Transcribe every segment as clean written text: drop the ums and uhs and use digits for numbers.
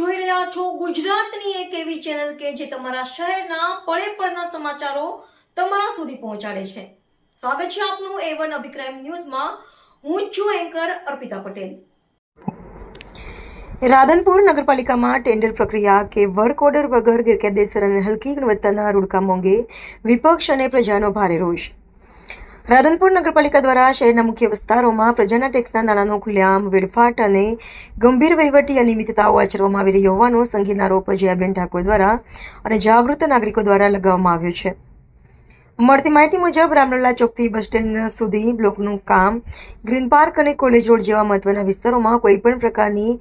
જોઈ રહ્યા છો ગુજરાતની એક એવી ચેનલ કે જે તમારા શહેરના પળે પળના સમાચારો તમારા સુધી પહોંચાડે છે। સ્વાગત છે આપનું A1 અભિક્રાઇમ ન્યૂઝમાં। હું છું એન્કર અર્પિતા પટેલ। રાધનપુર નગરપાલિકામાં ટેન્ડર પ્રક્રિયા કે વર્ક ઓર્ડર વગર ગેરકાયદેસર અને હલકી ગુણવત્તાના રોડકામ અંગે વિપક્ષ અને પ્રજાનો ભારે રોષ। રાધનપુર નગરપાલિકા દ્વારા શહેરના મુખ્ય વિસ્તારોમાં પ્રજાના ટેક્સના નાણાંનો ખુલ્લેઆમ વેડફાટ અને ગંભીર વહીવટી અનિયમિતતાઓ આચરવામાં આવી રહી હોવાનો સંગીન આરોપ જયાબેન ઠાકોર દ્વારા અને જાગૃત નાગરિકો દ્વારા લગાવવામાં આવ્યો છે। મળતી માહિતી મુજબ રામલલ્લા ચોકથી બસ સ્ટેન્ડ સુધી બ્લોકનું કામ ગ્રીન પાર્ક અને કોલેજ રોડ જેવા મહત્વના વિસ્તારોમાં કોઈપણ પ્રકારની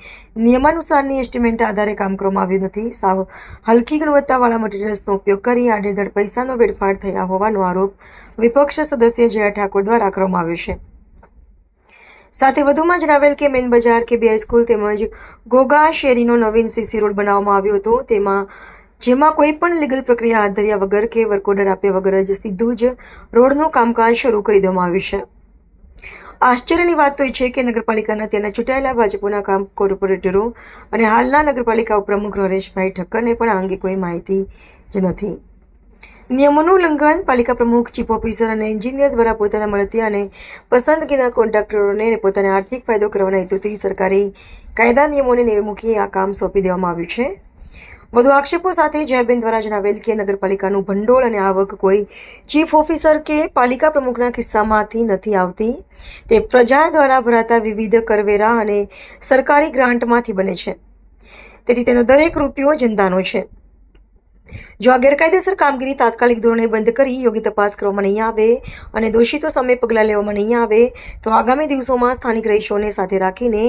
નિયમાનુસારની એસ્ટિમેટ આધારે કામ કરવામાં આવ્યું નથી। સાવ હલકી ગુણવત્તાવાળા મટીરિયલ્સનો ઉપયોગ કરી આડેધડ પૈસાનો વેડફાટ થયા હોવાનો આરોપ વિપક્ષ સદસ્ય જયા ઠાકોર દ્વારા કરવામાં આવ્યો છે। સાથે વધુમાં જણાવેલ કે મેન બજાર કે બે હાઈસ્કૂલ તેમજ ગોગા શેરીનો નવીન સીસી રોડ બનાવવામાં આવ્યો હતો જેમાં કોઈ પણ લીગલ પ્રક્રિયા હાથ ધર્યા વગર કે વર્ક ઓર્ડર આપ્યા વગર જ સીધું જ રોડનું કામકાજ શરૂ કરી દેવામાં આવ્યું છે। આશ્ચર્યની વાત તો એ છે કે નગરપાલિકાના તેના ચૂંટાયેલા ભાજપના કોર્પોરેટરો અને હાલના નગરપાલિકા ઉપપ્રમુખ નરેશભાઈ ઠક્કરને પણ આ અંગે કોઈ માહિતી જ નથી। નિયમોનું ઉલ્લંઘન પાલિકા પ્રમુખ, ચીફ ઓફિસર અને એન્જિનિયર દ્વારા પોતાના મળતિયા અને પસંદગીના કોન્ટ્રાક્ટરોને પોતાને આર્થિક ફાયદો કરવાના હેતુથી સરકારી કાયદા નિયમોને નેવે મૂકી આ કામ સોંપી દેવામાં આવ્યું છે। વધુ આક્ષેપો સાથે જયાબેન દ્વારા જણાવેલ કે નગરપાલિકાનું ભંડોળ અને આવક કોઈ ચીફ ઓફિસર કે પાલિકા પ્રમુખના કિસ્સામાંથી નથી આવતી, તે પ્રજા દ્વારા ભરાતા વિવિધ કરવેરા અને સરકારી ગ્રાન્ટમાંથી બને છે। તેથી તેનો દરેક રૂપિયો જનતાનો છે। જો આ ગેરકાયદેસર કામગીરી તાત્કાલિક ધોરણે બંધ કરી યોગ્ય તપાસ કરવામાં નહીં આવે અને દોષિતો સામે પગલાં લેવામાં નહીં આવે તો આગામી દિવસોમાં સ્થાનિક રહીશોને સાથે રાખીને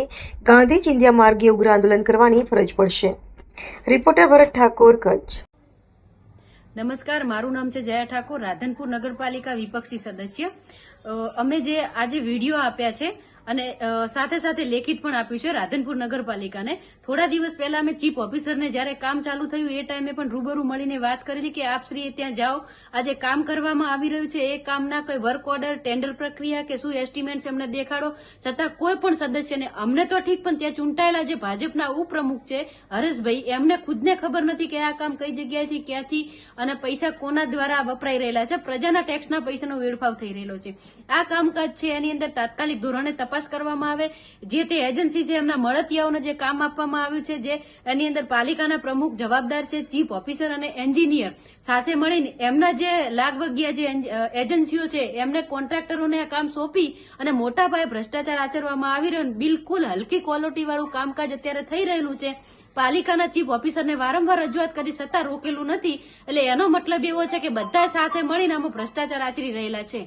ગાંધી ચિંધ્યા માર્ગે ઉગ્ર આંદોલન કરવાની ફરજ પડશે। રિપોર્ટર ભરત ઠાકોર, કચ્છ। નમસ્કાર, મારું નામ છે જયા ઠાકોર, રાધનપુર નગરપાલિકા વિપક્ષી સદસ્ય। અમે જે આજે વિડીયો આપ્યા છે અને સાથે સાથે લેખિત પણ આપ્યું છે રાધનપુર નગરપાલિકાને। થોડા દિવસ પહેલા અમે ચીફ ઓફિસરને જ્યારે કામ ચાલુ થયું એ ટાઈમે પણ રૂબરૂ મળીને વાત કરેલી કે આપ શ્રી ત્યાં જાઓ, આજે કામ કરવામાં આવી રહ્યું છે એ કામના કોઈ વર્ક ઓર્ડર, ટેન્ડર પ્રક્રિયા કે શું એસ્ટિમેટ્સ એમને દેખાડો, છતાં કોઈ પણ સદસ્યને, અમને તો ઠીક પણ ત્યાં ચૂંટાયેલા જે ભાજપના ઉપપ્રમુખ છે હરેશભાઈ, એમને ખુદને ખબર નથી કે આ કામ કઈ જગ્યાએથી, ક્યાંથી અને પૈસા કોના દ્વારા વપરાઈ રહેલા છે। પ્રજાના ટેક્સના પૈસાનો વેડફાવ થઈ રહેલો છે। આ કામકાજ છે એની અંદર તાત્કાલિક ધોરણે તપાસ કરવામાં આવે। જે તે એજન્સી છે એમના મળતિયાઓને જે કામ આપવામાં આવ્યું છે, જે એની અંદર પાલિકાના પ્રમુખ જવાબદાર છે, ચીફ ઓફિસર અને એન્જિનિયર સાથે મળીને એમના જે લાગવગિયા જે એજન્સીઓ છે એમને કોન્ટ્રાક્ટરોને આ કામ સોંપી અને મોટા પાયે ભ્રષ્ટાચાર આચરવામાં આવી રહ્યો, બિલકુલ હલકી ક્વોલિટી વાળું કામકાજ અત્યારે થઈ રહેલું છે। પાલિકાના ચીફ ઓફિસરને વારંવાર રજૂઆત કરી છતાં રોકેલું નથી, એટલે એનો મતલબ એવો છે કે બધા સાથે મળીને આમાં ભ્રષ્ટાચાર આચરી રહેલા છે।